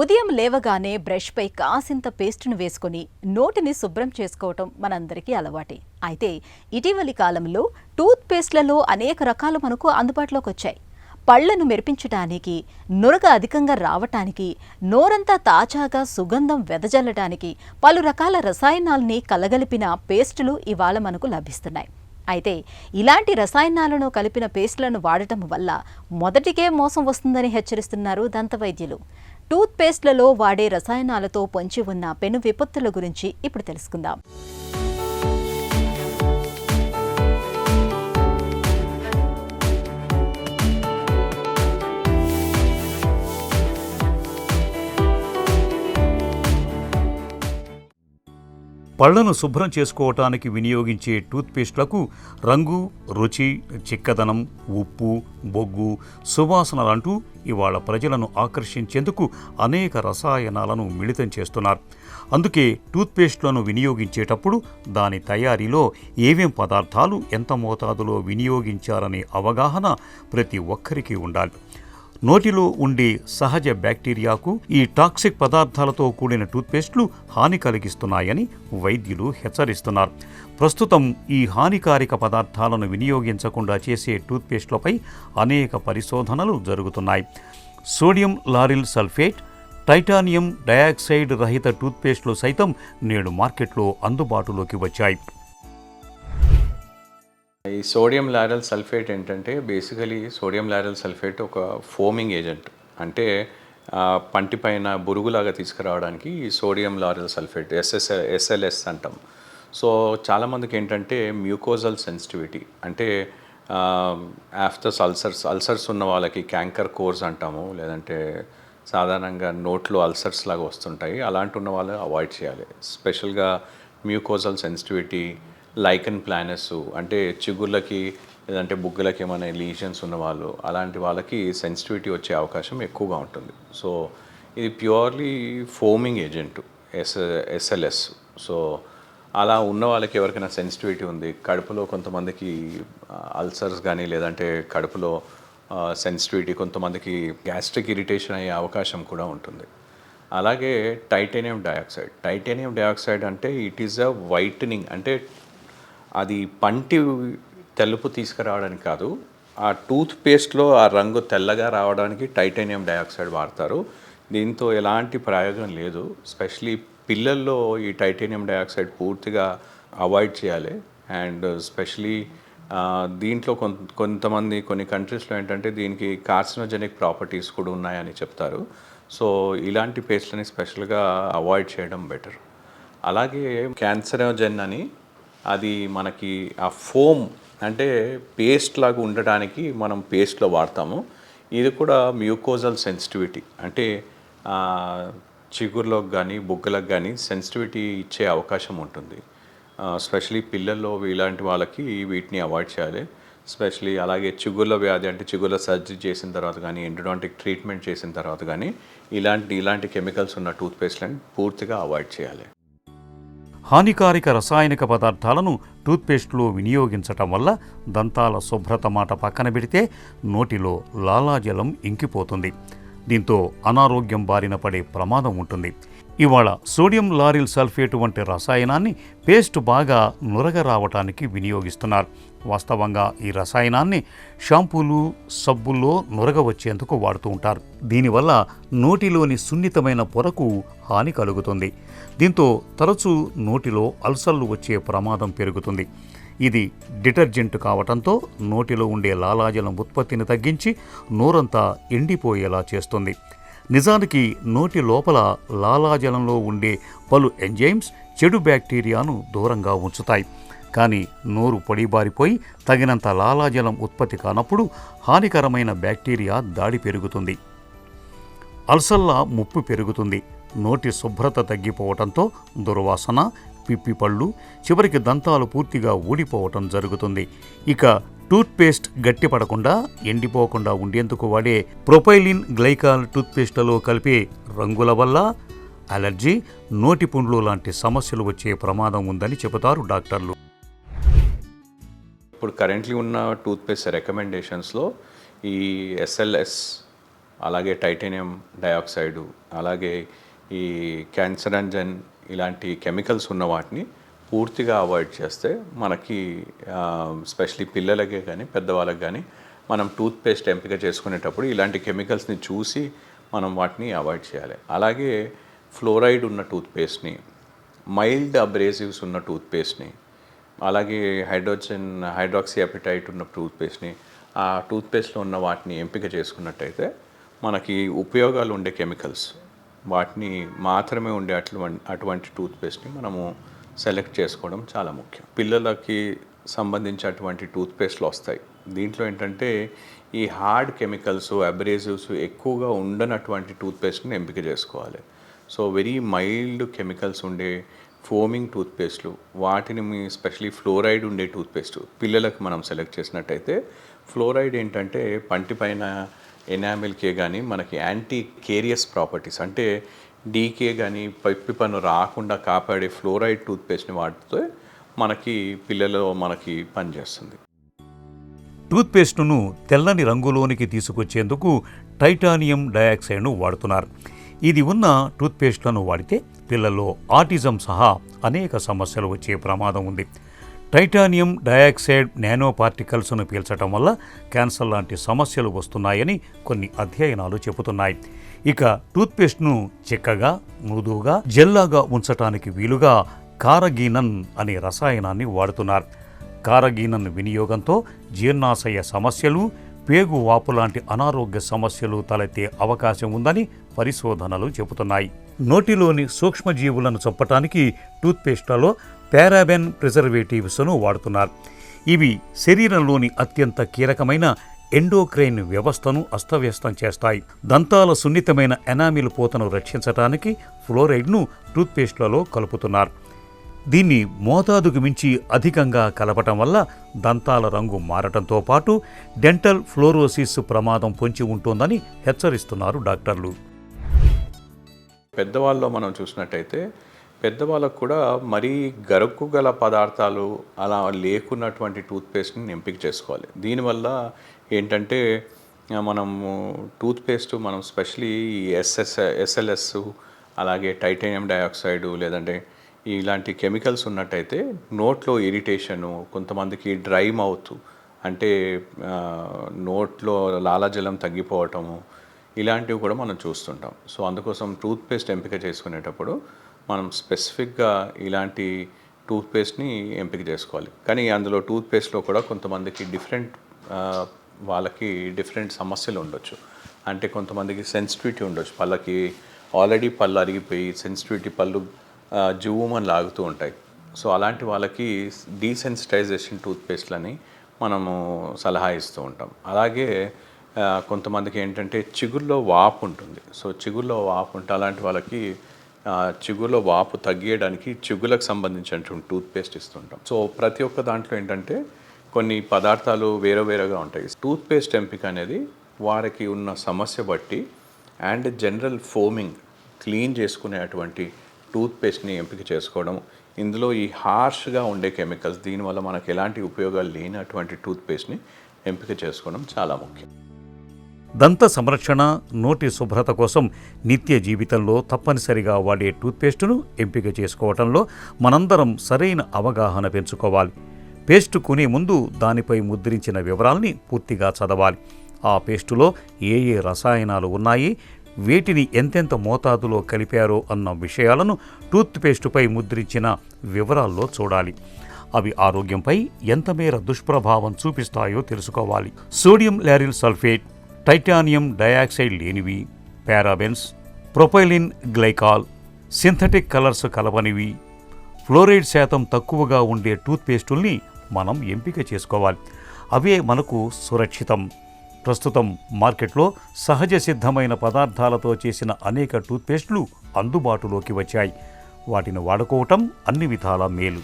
ఉదయం లేవగానే బ్రష్పై కాసింత పేస్టును వేసుకొని నోటిని శుభ్రం చేసుకోవటం మనందరికీ అలవాటే. అయితే ఇటీవలి కాలంలో టూత్ పేస్ట్లలో అనేక రకాలు మనకు అందుబాటులోకి వచ్చాయి. పళ్లను మెరిపించడానికి, నురగ అధికంగా రావటానికి, నోరంతా తాజాగా సుగంధం వెదజల్లటానికి పలు రకాల రసాయనాల్ని కలగలిపిన పేస్టులు ఇవాళ మనకు లభిస్తున్నాయి. అయితే ఇలాంటి రసాయనాలను కలిపిన పేస్టులను వాడటం వల్ల మొదటికే మోసం వస్తుందని హెచ్చరిస్తున్నారు దంతవైద్యులు. టూత్ పేస్ట్లలో వాడే రసాయనాలతో పొంచి ఉన్న పెను విపత్తుల గురించి ఇప్పుడు తెలుసుకుందాం. పళ్లను శుభ్రం చేసుకోవటానికి వినియోగించే టూత్పేస్ట్లకు రంగు, రుచి, చిక్కదనం, ఉప్పు, బొగ్గు, సువాసనలంటూ ఇవాళ ప్రజలను ఆకర్షించేందుకు అనేక రసాయనాలను మిళితం చేస్తున్నారు. అందుకే టూత్పేస్ట్లను వినియోగించేటప్పుడు దాని తయారీలో ఏమేం పదార్థాలు ఎంత మోతాదులో వినియోగించారనే అవగాహన ప్రతి ఒక్కరికి ఉండాలి. నోటిలో ఉండే సహజ బ్యాక్టీరియాకు ఈ టాక్సిక్ పదార్థాలతో కూడిన టూత్పేస్ట్లు హాని కలిగిస్తున్నాయని వైద్యులు హెచ్చరిస్తున్నారు. ప్రస్తుతం ఈ హానికారక పదార్థాలను వినియోగించకుండా చేసే టూత్పేస్ట్లపై అనేక పరిశోధనలు జరుగుతున్నాయి. Sodium lauryl sulphate, titanium dioxide రహిత టూత్పేస్ట్లు సైతం నేడు మార్కెట్లో అందుబాటులోకి వచ్చాయి. ఈ సోడియం లారెల్ సల్ఫేట్ ఏంటంటే బేసికలీ సోడియం లారెల్ సల్ఫేట్ ఒక ఫోమింగ్ ఏజెంట్. అంటే పంటి పైన బురుగులాగా తీసుకురావడానికి ఈ సోడియం లారెల్ సల్ఫేట్ ఎస్ఎల్ఎస్ అంటాం. సో చాలామందికి ఏంటంటే మ్యూకోజల్ సెన్సిటివిటీ, అంటే ఆఫ్టర్ అల్సర్స్ ఉన్న వాళ్ళకి క్యాంకర్ కోర్స్ అంటాము, లేదంటే సాధారణంగా నోట్లో అల్సర్స్ లాగా వస్తుంటాయి. అలాంటి ఉన్న వాళ్ళు అవాయిడ్ చేయాలి. స్పెషల్గా మ్యూకోజల్ సెన్సిటివిటీ, లైకన్ ప్లానస్ అంటే చిగుళ్ళకి లేదంటే బుగ్గలకి ఏమైనా లీజన్స్ ఉన్నవాళ్ళు, అలాంటి వాళ్ళకి సెన్సిటివిటీ వచ్చే అవకాశం ఎక్కువగా ఉంటుంది. సో ఇది purely foaming agent SLS. So అలా ఉన్న వాళ్ళకి ఎవరికైనా సెన్సిటివిటీ ఉంది, కడుపులో కొంతమందికి అల్సర్స్ కానీ లేదంటే కడుపులో సెన్సిటివిటీ, కొంతమందికి గ్యాస్ట్రిక్ ఇరిటేషన్ అయ్యే అవకాశం కూడా ఉంటుంది. అలాగే టైటానియం డయాక్సైడ్ అంటే ఇట్ ఈస్ అ వైటనింగ్, అంటే అది పంటి తెలుపు తీసుకురావడానికి కాదు, ఆ టూత్ పేస్ట్లో ఆ రంగు తెల్లగా రావడానికి టైటానియం డయాక్సైడ్ వాడతారు. దీంతో ఎలాంటి ప్రయోజనం లేదు. స్పెషలీ పిల్లల్లో ఈ టైటానియం డయాక్సైడ్ పూర్తిగా అవాయిడ్ చేయాలి. అండ్ స్పెషలీ దీంట్లో కొంతమంది కొన్ని కంట్రీస్లో ఏంటంటే దీనికి కార్సినోజెనిక్ ప్రాపర్టీస్ కూడా ఉన్నాయని చెప్తారు. సో ఇలాంటి పేస్ట్లని స్పెషల్గా అవాయిడ్ చేయడం బెటర్. అలాగే క్యాన్సరోజెన్ అని, అది మనకి ఆ ఫోమ్ అంటే పేస్ట్ లాగా ఉండడానికి మనం పేస్ట్లో వాడతాము. ఇది కూడా మ్యూకోజల్ సెన్సిటివిటీ, అంటే చిగుర్లోకి కానీ బుగ్గలకు కానీ సెన్సిటివిటీ ఇచ్చే అవకాశం ఉంటుంది. స్పెషలీ పిల్లల్లో ఇలాంటి వాళ్ళకి వీటిని అవాయిడ్ చేయాలి. స్పెషలీ అలాగే చిగుర్ల వ్యాధి, అంటే చిగుర్ల సర్జరీ చేసిన తర్వాత కానీ ఎండోడాంటిక్ ట్రీట్మెంట్ చేసిన తర్వాత కానీ ఇలాంటి కెమికల్స్ ఉన్న టూత్పేస్ట్లను పూర్తిగా అవాయిడ్ చేయాలి. హానికారక రసాయనిక పదార్థాలను టూత్పేస్ట్లో వినియోగించటం వల్ల దంతాల శుభ్రత మాట పక్కన పెడితే నోటిలో లాలాజలం ఇంకిపోతుంది. దీంతో అనారోగ్యం బారిన పడే ప్రమాదం ఉంటుంది. ఇవాళ సోడియం లారిల్ సల్ఫేట్ వంటి రసాయనాన్ని పేస్ట్ బాగా నురగ రావటానికి వినియోగిస్తున్నారు. వాస్తవంగా ఈ రసాయనాన్ని షాంపూలు, సబ్బుల్లో నురగ వచ్చేందుకు వాడుతూ ఉంటారు. దీనివల్ల నోటిలోని సున్నితమైన పొరకు హాని కలుగుతుంది. దీంతో తరచూ నోటిలో అల్సర్లు వచ్చే ప్రమాదం పెరుగుతుంది. ఇది డిటర్జెంట్ కావటంతో నోటిలో ఉండే లాలాజలం ఉత్పత్తిని తగ్గించి నోరంతా ఎండిపోయేలా చేస్తుంది. నిజానికి నోటి లోపల లాలాజలంలో ఉండే పలు ఎంజైమ్స్ చెడు బ్యాక్టీరియాను దూరంగా ఉంచుతాయి. కానీ నోరు పొడిబారిపోయి తగినంత లాలాజలం ఉత్పత్తి కానప్పుడు హానికరమైన బ్యాక్టీరియా దాడి పెరుగుతుంది. అల్సర్ల ముప్పు పెరుగుతుంది. నోటి శుభ్రత తగ్గిపోవటంతో దుర్వాసన, పిప్పిపళ్ళు, చివరికి దంతాలు పూర్తిగా ఊడిపోవటం జరుగుతుంది. ఇక టూత్పేస్ట్ గట్టిపడకుండా, ఎండిపోకుండా ఉండేందుకు వాడే ప్రొపైలిన్ గ్లైకాల్ టూత్పేస్ట్లలో కలిపే రంగుల వల్ల అలర్జీ, నోటి పుండ్లు లాంటి సమస్యలు వచ్చే ప్రమాదం ఉందని చెబుతారు డాక్టర్లు. ఇప్పుడు కరెంట్లీ ఉన్న టూత్పేస్ట్ రికమెండేషన్స్లో ఈ ఎస్ఎల్ఎస్ అలాగే టైటానియం డయాక్సైడు, అలాగే ఈ క్యాన్సరంజన్ ఇలాంటి కెమికల్స్ ఉన్న వాటిని పూర్తిగా అవాయిడ్ చేస్తే మనకి స్పెషలీ పిల్లలకే కానీ పెద్దవాళ్ళకి కానీ మనం టూత్పేస్ట్ ఎంపిక చేసుకునేటప్పుడు ఇలాంటి కెమికల్స్ని చూసి మనం వాటిని అవాయిడ్ చేయాలి. అలాగే ఫ్లోరైడ్ ఉన్న టూత్పేస్ట్ని, మైల్డ్ అబ్రేసివ్స్ ఉన్న టూత్పేస్ట్ని, అలాగే హైడ్రాక్సీ అపిటైట్ ఉన్న టూత్పేస్ట్ని, ఆ టూత్పేస్ట్లో ఉన్న వాటిని ఎంపిక చేసుకున్నట్టయితే మనకి ఉపయోగాలు ఉండే కెమికల్స్ వాటిని మాత్రమే ఉండే అటువంటి టూత్పేస్ట్ని మనము సెలెక్ట్ చేసుకోవడం చాలా ముఖ్యం. పిల్లలకి సంబంధించి అటువంటి టూత్పేస్ట్లు వస్తాయి. దీంట్లో ఏంటంటే ఈ హార్డ్ కెమికల్స్, అబ్రేసివ్స్ ఎక్కువగా ఉండనటువంటి టూత్పేస్ట్ని ఎంపిక చేసుకోవాలి. సో వెరీ మైల్డ్ కెమికల్స్ ఉండే ఫోమింగ్ టూత్పేస్ట్లు, వాటిని మీ స్పెషలీ ఫ్లోరైడ్ ఉండే టూత్పేస్ట్ పిల్లలకు మనం సెలెక్ట్ చేసినట్టయితే, ఫ్లోరైడ్ ఏంటంటే పంటి పైన ఎనామిల్కే కానీ మనకి యాంటీ కేరియస్ ప్రాపర్టీస్, అంటే డీకే కానీ పప్పి పన్ను రాకుండా కాపాడే ఫ్లోరైడ్ టూత్పేస్ట్ని వాడితే మనకి పిల్లలు మనకి పనిచేస్తుంది. టూత్పేస్టును తెల్లని రంగులోనికి తీసుకొచ్చేందుకు టైటానియం డయాక్సైడ్ను వాడుతున్నారు. ఇది ఉన్న టూత్పేస్ట్లను వాడితే పిల్లల్లో ఆటిజం సహా అనేక సమస్యలు వచ్చే ప్రమాదం ఉంది. టైటానియం డయాక్సైడ్ నానో పార్టికల్స్ను పీల్చడం వల్ల క్యాన్సర్ లాంటి సమస్యలు వస్తున్నాయని కొన్ని అధ్యయనాలు చెబుతున్నాయి. ఇక టూత్పేస్ట్ను చిక్కగా, మృదువుగా, జెల్లాగా ఉంచటానికి వీలుగా కారగీనన్ అనే రసాయనాన్ని వాడుతున్నారు. కారగీనన్ వినియోగంతో జీర్ణాశయ సమస్యలు, పేగు వాపు లాంటి అనారోగ్య సమస్యలు తలెత్తే అవకాశం ఉందని పరిశోధనలు చెబుతున్నాయి. నోటిలోని సూక్ష్మజీవులను చంపటానికి టూత్పేస్ట్లలో పారాబెన్ ప్రిజర్వేటివ్స్ను వాడుతున్నారు. ఇవి శరీరంలోని అత్యంత కీలకమైన ఎండోక్రైన్ వ్యవస్థను అస్తవ్యస్తం చేస్తాయి. దంతాల సున్నితమైన ఎనామిల్ పూతను రక్షించటానికి ఫ్లోరైడ్ను టూత్పేస్ట్లలో కలుపుతున్నారు. దీన్ని మోతాదుకు మించి అధికంగా కలపటం వల్ల దంతాల రంగు మారటంతో పాటు డెంటల్ ఫ్లోరోసిస్ ప్రమాదం పొంచి ఉంటోందని హెచ్చరిస్తున్నారు డాక్టర్లు. పెద్దవాళ్ళలో మనం చూసినట్టయితే పెద్దవాళ్ళకు కూడా మరీ గరుకు గల పదార్థాలు అలా లేకున్నటువంటి టూత్పేస్ట్ని ఎంపిక చేసుకోవాలి. దీనివల్ల ఏంటంటే మనము టూత్పేస్ట్ మనం స్పెషలీ ఎస్ఎల్ఎస్, అలాగే టైటానియం డయాక్సైడు లేదంటే ఇలాంటి కెమికల్స్ ఉన్నట్టయితే నోట్లో ఇరిటేషను, కొంతమందికి డ్రై మౌత్ అంటే నోట్లో లాలాజలం తగ్గిపోవటము, ఇలాంటివి కూడా మనం చూస్తుంటాం. సో అందుకోసం టూత్పేస్ట్ ఎంపిక చేసుకునేటప్పుడు మనం స్పెసిఫిక్గా ఇలాంటి టూత్పేస్ట్ని ఎంపిక చేసుకోవాలి. కానీ అందులో టూత్పేస్ట్లో కూడా కొంతమందికి వాళ్ళకి డిఫరెంట్ సమస్యలు ఉండొచ్చు. అంటే కొంతమందికి సెన్సిటివిటీ ఉండొచ్చు, పళ్ళకి ఆల్రెడీ పళ్ళు అరిగిపోయి సెన్సిటివిటీ పళ్ళు జువ్వుమని లాగుతూ ఉంటాయి. సో అలాంటి వాళ్ళకి డీసెన్సిటైజేషన్ టూత్పేస్ట్లని మనము సలహా ఇస్తూ ఉంటాం. అలాగే కొంతమందికి ఏంటంటే చిగుల్లో వాపు ఉంటుంది. సో చిగుల్లో వాపు ఉంటే అలాంటి వాళ్ళకి చిగుల్లో వాపు తగ్గియడానికి చిగులకు సంబంధించినటువంటి టూత్పేస్ట్ ఇస్తుంటాం. సో ప్రతి ఒక్క దాంట్లో ఏంటంటే కొన్ని పదార్థాలు వేరేగా ఉంటాయి. టూత్పేస్ట్ ఎంపిక అనేది వారికి ఉన్న సమస్య బట్టి అండ్ జనరల్ ఫోమింగ్ క్లీన్ చేసుకునే అటువంటి టూత్పేస్ట్ని ఎంపిక చేసుకోవడం, ఇందులో ఈ హార్ష్గా ఉండే కెమికల్స్ దీనివల్ల మనకు ఎలాంటి ఉపయోగాలు లేనటువంటి టూత్పేస్ట్ని ఎంపిక చేసుకోవడం చాలా ముఖ్యం. దంత సంరక్షణ, నోటి శుభ్రత కోసం నిత్య జీవితంలో తప్పనిసరిగా వాడే టూత్పేస్టును ఎంపిక చేసుకోవటంలో మనందరం సరైన అవగాహన పెంచుకోవాలి. పేస్ట్ కొనే ముందు దానిపై ముద్రించిన వివరాల్ని పూర్తిగా చదవాలి. ఆ పేస్టులో ఏ రసాయనాలు ఉన్నాయి, వేటిని ఎంతెంత మోతాదులో కలిపారో అన్న విషయాలను టూత్పేస్టుపై ముద్రించిన వివరాల్లో చూడాలి. అవి ఆరోగ్యంపై ఎంత మేర దుష్ప్రభావం చూపిస్తాయో తెలుసుకోవాలి. Sodium lauryl sulphate, titanium dioxide లేనివి, parabens, propylene glycol, synthetic colours కలపనివి, ఫ్లోరైడ్ శాతం తక్కువగా ఉండే టూత్పేస్టుల్ని మనం ఎంపిక చేసుకోవాలి. అవే మనకు సురక్షితం. ప్రస్తుతం మార్కెట్లో సహజ సిద్ధమైన పదార్థాలతో చేసిన అనేక టూత్పేస్టులు అందుబాటులోకి వచ్చాయి. వాటిని వాడుకోవటం అన్ని విధాలా మేలు.